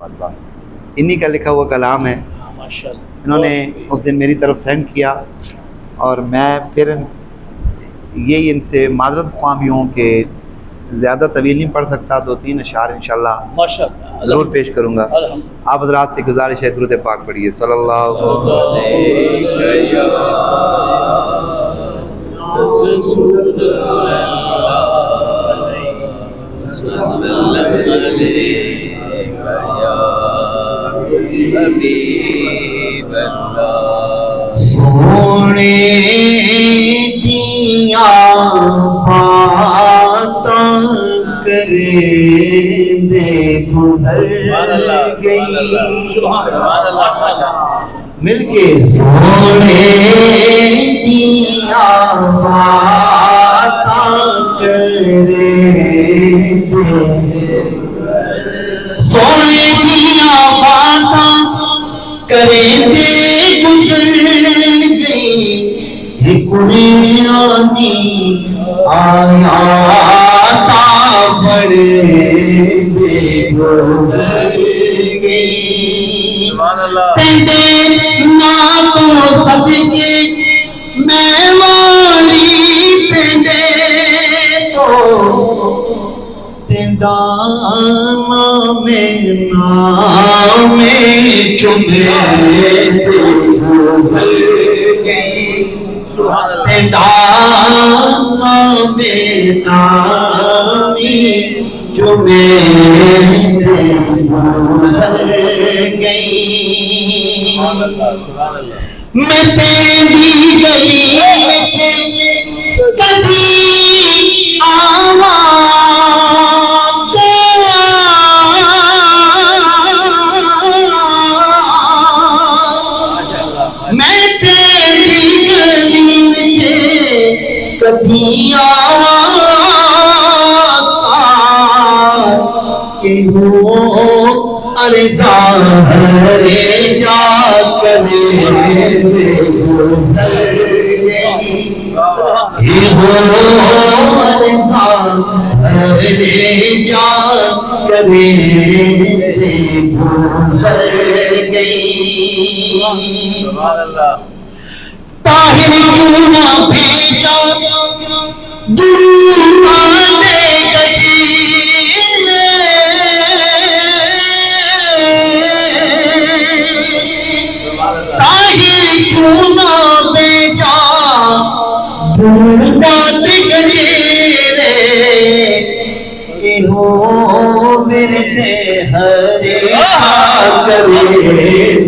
مرحبا. انہی کا لکھا ہوا کلام ہے. انہوں نے اس دن میری طرف سینڈ کیا اور میں پھر یہی ان سے معذرت خواہ بھی ہوں کہ زیادہ طویل نہیں پڑھ سکتا. 2-3 اشعار انشاءاللہ ضرور پیش کروں گا. آپ حضرات سے گزارش ہے درود پاک پڑھیے. صلی اللہ سونے دیا باتاں کرے دے گزر گئی. مل کے سونے دیا باتاں کرے دے, سونے دیا باتاں کرے دے گزر گئی. قرآنی آیات پڑھے دے گزر گئی. تیرے نام صدقے میں والی پنڈے تو تیرا نام چمے گزر گئی. تیرا نام چمے گزر گئی. میں تیری گلی کبھی آواز کبھی آواز کہ ہو ارزا رے جا کرے دے گزر گئی. کہ ہو ارزا رے جا کرے دے گزر گئی. طاہر کیوں نہ بھیجا درود گلی میں, طاہر کیوں نہ بھیجا درود گلی میں. کہ ہو میرے ہرے کرے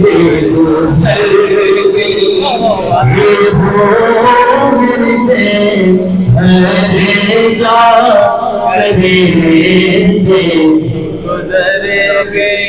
دے گزر گئی. گزر گئی.